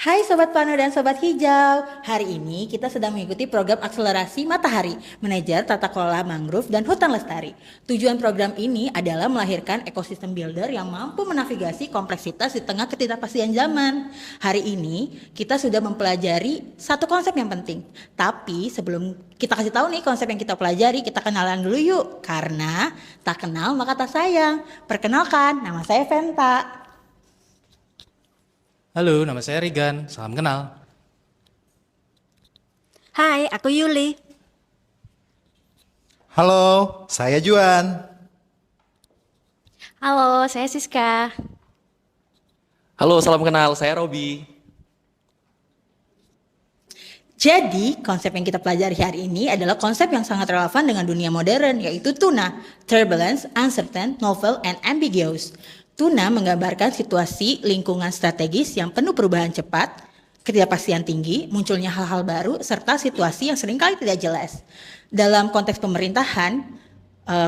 Hai Sobat Pano dan Sobat Hijau, hari ini kita sedang mengikuti program akselerasi Matahari, Manajer Tata Kelola Mangrove dan Hutan Lestari. Tujuan program ini adalah melahirkan ekosistem builder yang mampu menavigasi kompleksitas di tengah ketidakpastian zaman. Hari ini kita sudah mempelajari satu konsep yang penting. Tapi sebelum kita kasih tahu nih konsep yang kita pelajari, kita kenalan dulu yuk. Karena tak kenal maka tak sayang. Perkenalkan, nama saya Venta. Halo, nama saya Regan. Salam kenal. Hai, aku Yuli. Halo, saya Juan. Halo, saya Siska. Halo, salam kenal. Saya Robi. Jadi, konsep yang kita pelajari hari ini adalah konsep yang sangat relevan dengan dunia modern, yaitu tuna, turbulence, uncertain, novel, and ambiguous. Tuna menggambarkan situasi lingkungan strategis yang penuh perubahan cepat, ketidakpastian tinggi, munculnya hal-hal baru, serta situasi yang seringkali tidak jelas. Dalam konteks pemerintahan,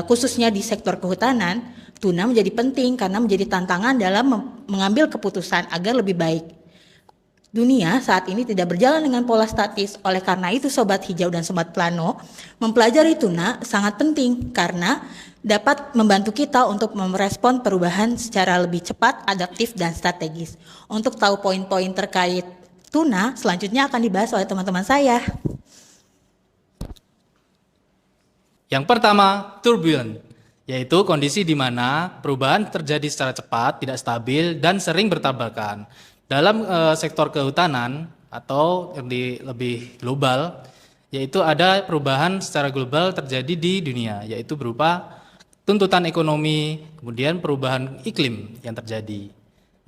khususnya di sektor kehutanan, tuna menjadi penting karena menjadi tantangan dalam mengambil keputusan agar lebih baik. Dunia saat ini tidak berjalan dengan pola statis, oleh karena itu Sobat Hijau dan Sobat Plano, mempelajari tuna sangat penting karena dapat membantu kita untuk merespon perubahan secara lebih cepat, adaptif, dan strategis. Untuk tahu poin-poin terkait tuna, selanjutnya akan dibahas oleh teman-teman saya. Yang pertama, turbulent, yaitu kondisi di mana perubahan terjadi secara cepat, tidak stabil, dan sering bertabrakan. Dalam sektor kehutanan atau lebih global, yaitu ada perubahan secara global terjadi di dunia, yaitu berupa tuntutan ekonomi, kemudian perubahan iklim yang terjadi.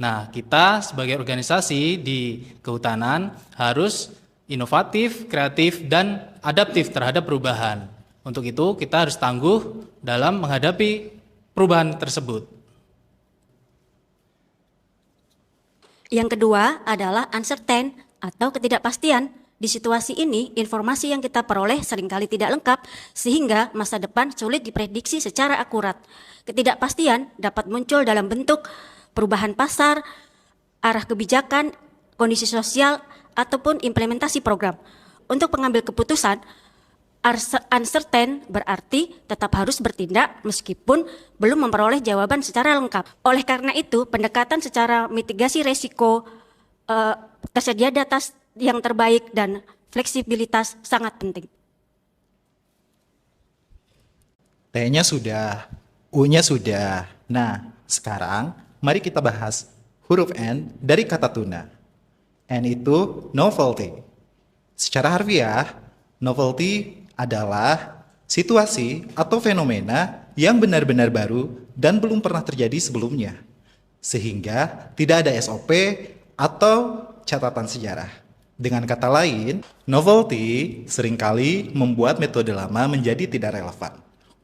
Nah, kita sebagai organisasi di kehutanan harus inovatif, kreatif, dan adaptif terhadap perubahan. Untuk itu, kita harus tangguh dalam menghadapi perubahan tersebut. Yang kedua adalah uncertain atau ketidakpastian. Di situasi ini, informasi yang kita peroleh seringkali tidak lengkap, sehingga masa depan sulit diprediksi secara akurat. Ketidakpastian dapat muncul dalam bentuk perubahan pasar, arah kebijakan, kondisi sosial, ataupun implementasi program. Untuk pengambil keputusan, uncertain berarti tetap harus bertindak meskipun belum memperoleh jawaban secara lengkap. Oleh karena itu, pendekatan secara mitigasi resiko, tersedia data yang terbaik, dan fleksibilitas sangat penting. T-nya sudah, U-nya sudah. Nah, sekarang mari kita bahas huruf N dari kata tuna. N itu novelty. Secara harfiah, novelty adalah situasi atau fenomena yang benar-benar baru dan belum pernah terjadi sebelumnya, sehingga tidak ada SOP atau catatan sejarah. Dengan kata lain, novelty seringkali membuat metode lama menjadi tidak relevan.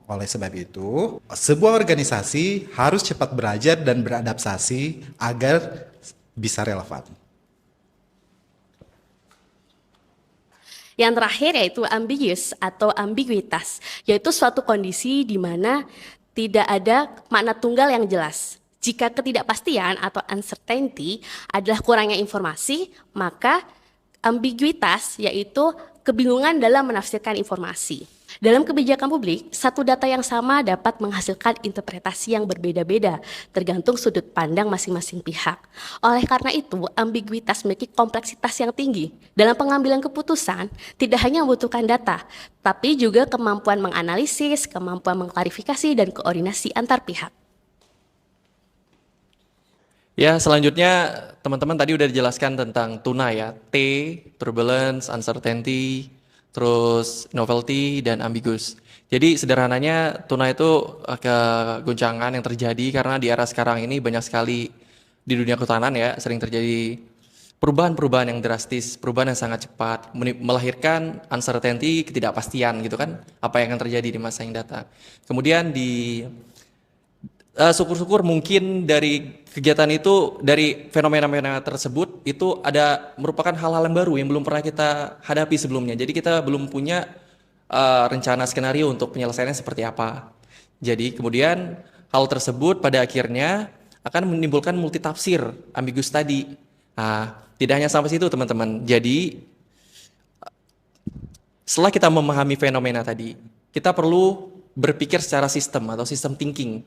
Oleh sebab itu, sebuah organisasi harus cepat belajar dan beradaptasi agar bisa relevan. Yang terakhir yaitu ambiguous atau ambiguitas, yaitu suatu kondisi di mana tidak ada makna tunggal yang jelas. Jika ketidakpastian atau uncertainty adalah kurangnya informasi, maka ambiguitas yaitu kebingungan dalam menafsirkan informasi. Dalam kebijakan publik, satu data yang sama dapat menghasilkan interpretasi yang berbeda-beda, tergantung sudut pandang masing-masing pihak. Oleh karena itu, ambiguitas memiliki kompleksitas yang tinggi. Dalam pengambilan keputusan, tidak hanya membutuhkan data, tapi juga kemampuan menganalisis, kemampuan mengklarifikasi, dan koordinasi antar pihak. Ya, selanjutnya teman-teman tadi udah dijelaskan tentang tuna ya. T, turbulence, uncertainty, terus novelty, dan ambiguous. Jadi sederhananya tuna itu kegoncangan yang terjadi karena di era sekarang ini banyak sekali di dunia kehutanan ya, sering terjadi perubahan-perubahan yang drastis, perubahan yang sangat cepat, melahirkan uncertainty, ketidakpastian gitu kan, apa yang akan terjadi di masa yang datang. Kemudian syukur-syukur mungkin dari kegiatan itu, dari fenomena-fenomena tersebut itu ada merupakan hal-hal yang baru yang belum pernah kita hadapi sebelumnya. Jadi kita belum punya rencana skenario untuk penyelesaiannya seperti apa. Jadi kemudian hal tersebut pada akhirnya akan menimbulkan multitafsir, ambigus tadi. Nah, tidak hanya sampai situ teman-teman. Jadi setelah kita memahami fenomena tadi, kita perlu berpikir secara sistem atau sistem thinking.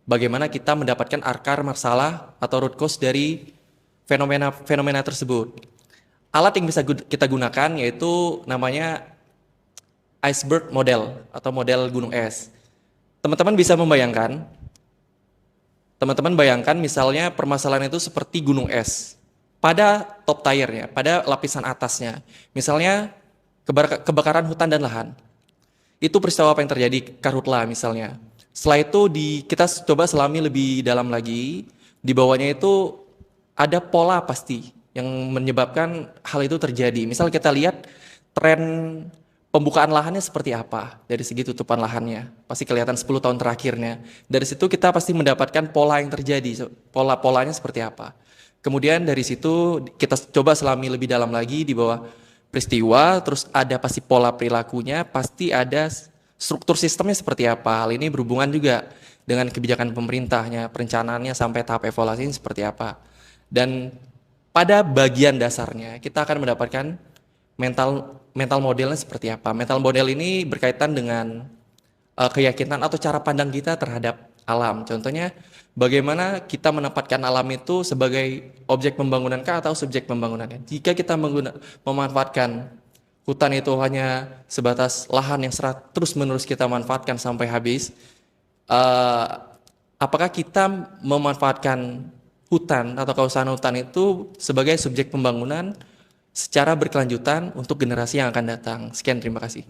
Bagaimana kita mendapatkan akar masalah atau root cause dari fenomena tersebut. Alat yang bisa kita gunakan yaitu namanya iceberg model atau model gunung es. Teman-teman bisa teman-teman bayangkan misalnya permasalahan itu seperti gunung es. Pada top tier-nya, pada lapisan atasnya. Misalnya kebakaran hutan dan lahan. Itu peristiwa apa yang terjadi, karhutla misalnya. Setelah itu kita coba selami lebih dalam lagi. Di bawahnya itu ada pola pasti yang menyebabkan hal itu terjadi. Misal kita lihat tren pembukaan lahannya seperti apa dari segi tutupan lahannya. Pasti kelihatan 10 tahun terakhirnya. Dari situ kita pasti mendapatkan pola yang terjadi, pola-polanya seperti apa. Kemudian dari situ kita coba selami lebih dalam lagi di bawah peristiwa, terus ada pasti pola perilakunya, pasti ada struktur sistemnya seperti apa. Hal ini berhubungan juga dengan kebijakan pemerintahnya, perencanaannya sampai tahap evaluasi seperti apa. Dan pada bagian dasarnya kita akan mendapatkan mental modelnya seperti apa. Mental model ini berkaitan dengan keyakinan atau cara pandang kita terhadap alam. Contohnya bagaimana kita menempatkan alam itu sebagai objek pembangunan atau subjek pembangunannya. Jika kita memanfaatkan hutan itu hanya sebatas lahan yang terus-menerus kita manfaatkan sampai habis, apakah kita memanfaatkan hutan atau kawasan hutan itu sebagai subjek pembangunan secara berkelanjutan untuk generasi yang akan datang? Sekian, terima kasih.